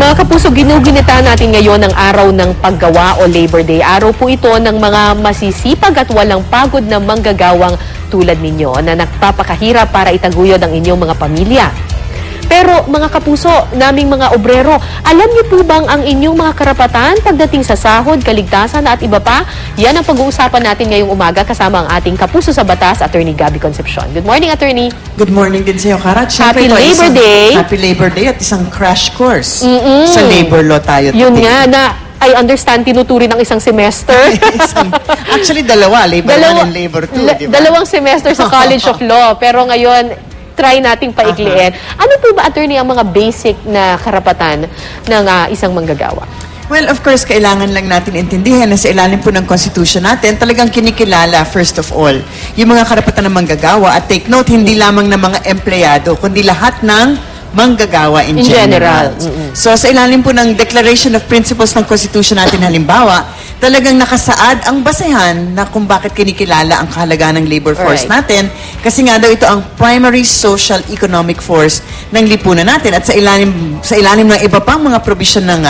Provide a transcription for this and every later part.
Mga kapuso, ginugunita natin ngayon ang araw ng paggawa o Labor Day. Araw po ito ng mga masisipag at walang pagod na manggagawang tulad ninyo na nagpapakahirap para itaguyod ang inyong mga pamilya. Pero mga kapuso, naming mga obrero, alam niyo po bang ang inyong mga karapatan pagdating sa sahod, kaligtasan at iba pa? Yan ang pag-uusapan natin ngayong umaga kasama ang ating kapuso sa batas, Attorney Gabby Concepcion. Good morning, Attorney. Good morning din sa iyo, Karat. Happy Labor Day. Happy Labor Day at isang crash course sa labor law tayo today. Yun nga na, I understand, tinuturi ng isang semester. Actually, dalawa. Labor 1 and Labor 2, di ba? Dalawang semester sa College of Law. Pero ngayon, try nating paikliin. Ano po ba, Attorney, ang mga basic na karapatan ng isang manggagawa? Well, of course, kailangan lang natin intindihan na sa ilalim po ng Constitution natin, talagang kinikilala, first of all, yung mga karapatan ng manggagawa. At take note, hindi lamang ng mga empleyado, kundi lahat ng manggagawa in general. So, sa ilalim po ng Declaration of Principles ng Constitution natin, halimbawa, talagang nakasaad ang basehan na kung bakit kinikilala ang kahalagaan ng labor force natin. Kasi nga daw ito ang primary social economic force ng lipunan natin. At sa ilalim ng iba pang mga provision ng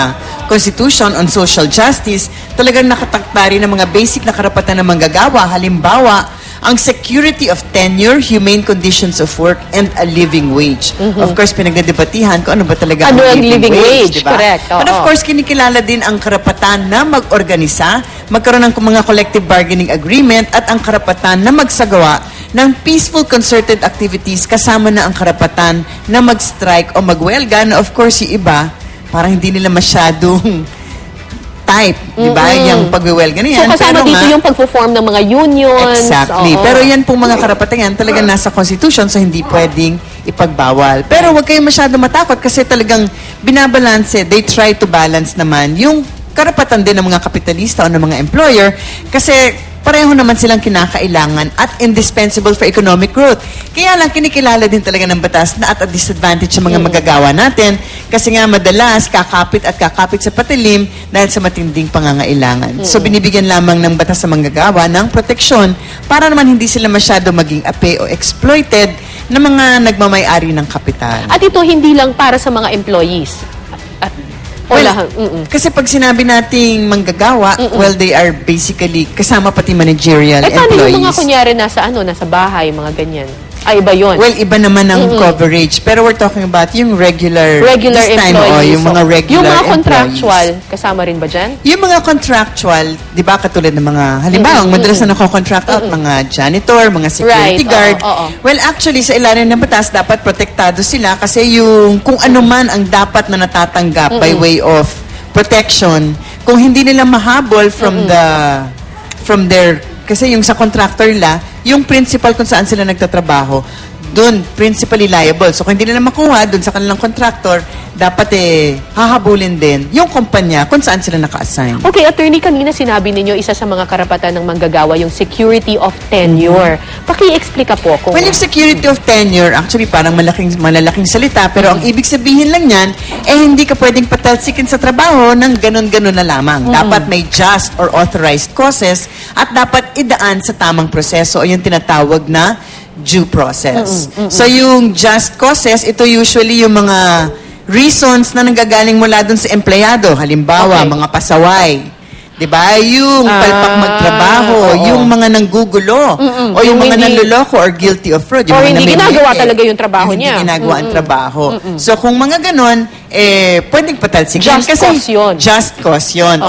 Constitution on social justice, talagang nakatakda rin ng mga basic na karapatan ng manggagawa. Halimbawa, ang security of tenure, humane conditions of work, and a living wage. Of course, pinagdedebatihan kung ano ba talaga ang living wage, diba? Correct. But of course, kinikilala din ang karapatan na mag-organisa, magkaroon ng mga collective bargaining agreement, at ang karapatan na magsagawa ng peaceful concerted activities, kasama na ang karapatan na mag-strike o mag-welga, na of course, yung iba, parang hindi nila masyadong type, di ba? Yung pagwiwelga na yan. So, kasama dito yung pag-form ng mga unions. Exactly. Pero yan pong mga karapatan yan, talagang nasa Constitution, so hindi pwedeng ipagbawal. Pero huwag kayo masyado matakot kasi talagang binabalanse, they try to balance naman yung karapatan din ng mga kapitalista o ng mga employer kasi pareho naman silang kinakailangan at indispensable for economic growth. Kaya lang kinikilala din talaga ng batas na at a disadvantage sa mga magagawa natin kasi nga madalas kakapit sa patilim dahil sa matinding pangangailangan. So binibigyan lamang ng batas sa manggagawa ng proteksyon para naman hindi sila masyado maging ape o exploited ng mga nagmamay-ari ng kapital. At ito hindi lang para sa mga employees. Kasi pag sinabi nating manggagawa, well, they are basically kasama pati managerial employees. Paano yung mga kunyari nasa bahay, mga ganyan? Ay, iba yun. Well, iba naman ang coverage. Pero we're talking about yung regular this time, employees. Yung mga regular yung mga contractual, kasama rin ba dyan? Yung mga contractual, di ba, katulad ng mga, halimbawa, madalas na nako-contract out, mga janitor, mga security guard. Well, actually, sa ilalim ng batas, dapat protektado sila kasi yung kung ano man ang dapat na natatanggap by way of protection, kung hindi nila mahabol from their kasi yung sa contractor nila, yung principal kung saan sila nagtatrabaho, doon principally liable. So kung hindi nila makuha doon sa kanilang contractor, dapat hahabulin din yung kumpanya kung saan sila naka-assign. Okay, Attorney, kanina sinabi ninyo isa sa mga karapatan ng manggagawa yung security of tenure. Paki-explica po kung... Well, yung security of tenure, actually parang malalaking salita, pero ang ibig sabihin lang yan, hindi ka pwedeng patalsikin sa trabaho ng ganun-ganun na lamang. Dapat may just or authorized causes at dapat idaan sa tamang proseso o yung tinatawag na due process. So yung just causes, ito usually yung mga reasons na nanggagaling mula dun sa empleyado. Halimbawa, mga pasaway. Diba? Yung palpak magtrabaho, yung mga nanggugulo, o yung mga nanloloko or guilty of fraud. Or hindi ginagawa talaga yung trabaho niya. Hindi ginagawa ang trabaho. So kung mga ganon, pwedeng patalsikin. Just cause yun. Just cause yun.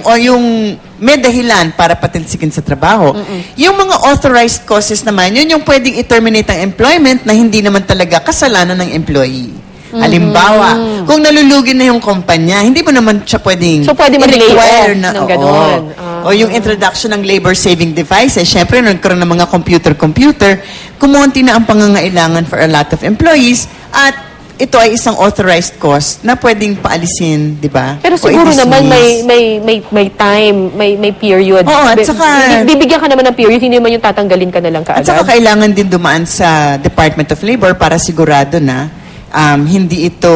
O yung may dahilan para patalsikin sa trabaho. Yung mga authorized causes naman, yun yung pwedeng i-terminate ang employment na hindi naman talaga kasalanan ng employee. Halimbawa, kung nalulugi na yung kumpanya, hindi mo naman siya pwedeng i-require na gano'n. O yung introduction ng labor-saving devices, syempre, nagkaroon ng mga computer, kumunti na ang pangangailangan for a lot of employees at ito ay isang authorized cause na pwedeng paalisin, di ba? Pero siguro naman may time, may period. Oo, at saka... Bibigyan ka naman ng period, hindi naman yung tatanggalin ka na lang kaagad. At saka kailangan din dumaan sa Department of Labor para sigurado na hindi ito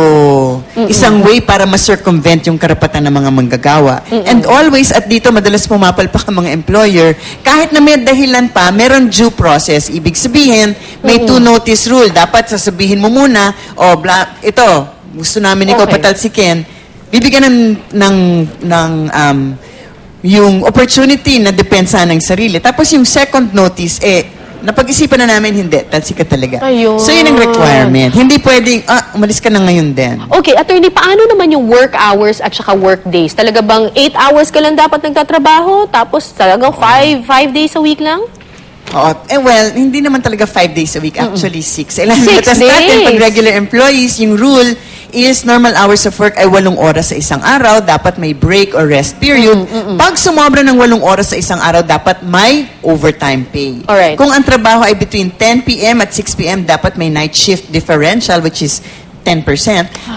isang way para ma-circumvent yung karapatan ng mga manggagawa. And always, at dito madalas pumapalpak ang mga employer, kahit na may dahilan pa, meron due process. Ibig sabihin, may two-notice rule. Dapat sasabihin mo muna, ito, gusto namin ikaw patalsikin, bibigyan yung opportunity na depensa ng sarili. Tapos yung second notice, napag-isipan na namin, hindi, talsika talaga. Ayun. So yun ang requirement. Hindi pwedeng, umalis ka na ngayon din. Okay, attorney, paano naman yung work hours at saka work days? Talaga bang 8 hours ka lang dapat nagtatrabaho? Tapos talagang 5 days a week lang? Oo. Well, hindi naman talaga 5 days a week. Actually, 6. Ilan 6 batas natin, days. pag regular employees, yung rule is normal hours of work ay 8 oras sa isang araw. Dapat may break or rest period. Pag sumobra ng 8 oras sa isang araw, dapat may overtime pay. Alright. Kung ang trabaho ay between 10 p.m. at 6 p.m., dapat may night shift differential, which is 10%.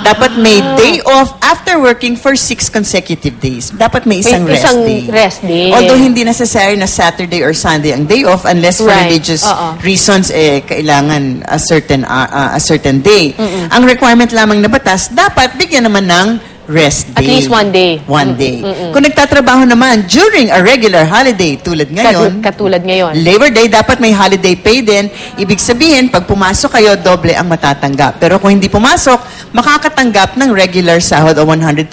Dapat may day off after working for 6 consecutive days. Dapat may isang May rest isang day. rest day. Although hindi necessary na Saturday or Sunday ang day off unless for Right. religious Oo. reasons kailangan a certain day. Ang requirement lamang na batas, dapat bigyan naman ng rest At day. least 1 day. One day. Kung nagtatrabaho naman during a regular holiday tulad ngayon, Katulad ngayon. Labor Day, dapat may holiday pay din. Ibig sabihin, pag pumasok kayo, doble ang matatanggap. Pero kung hindi pumasok, makakatanggap ng regular sahod o 100%.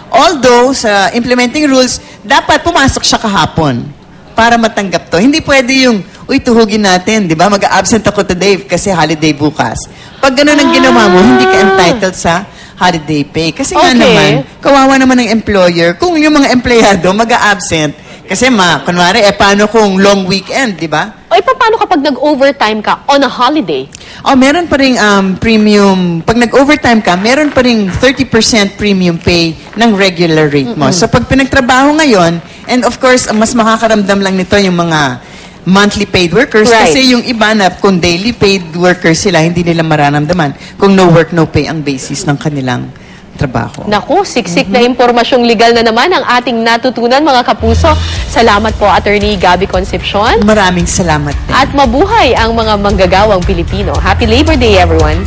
Although, sa implementing rules, dapat pumasok siya kahapon para matanggap to. Hindi pwede yung, tuhugin natin, di ba? Mag-absent ako today kasi holiday bukas. Pag ganun ang ginawa mo, hindi ka entitled sa holiday pay. Kasi nga Okay. naman, kawawa naman ng employer kung yung mga empleyado mag-a-absent. Kasi kunwari, paano kung long weekend, di ba? O paano kapag nag-overtime ka on a holiday? Meron pa rin premium, pag nag-overtime ka, meron pa rin 30% premium pay ng regular rate mo. So pag pinagtrabaho ngayon, and of course, mas makakaramdam lang nito yung mga monthly paid workers. Right. Kasi yung iba na kung daily paid workers sila, hindi nila mararamdaman kung no work, no pay ang basis ng kanilang trabaho. Naku, siksik na impormasyong legal na naman ang ating natutunan, mga kapuso. Salamat po, Attorney Gabby Concepcion. Maraming salamat din. At mabuhay ang mga manggagawang Pilipino. Happy Labor Day, everyone!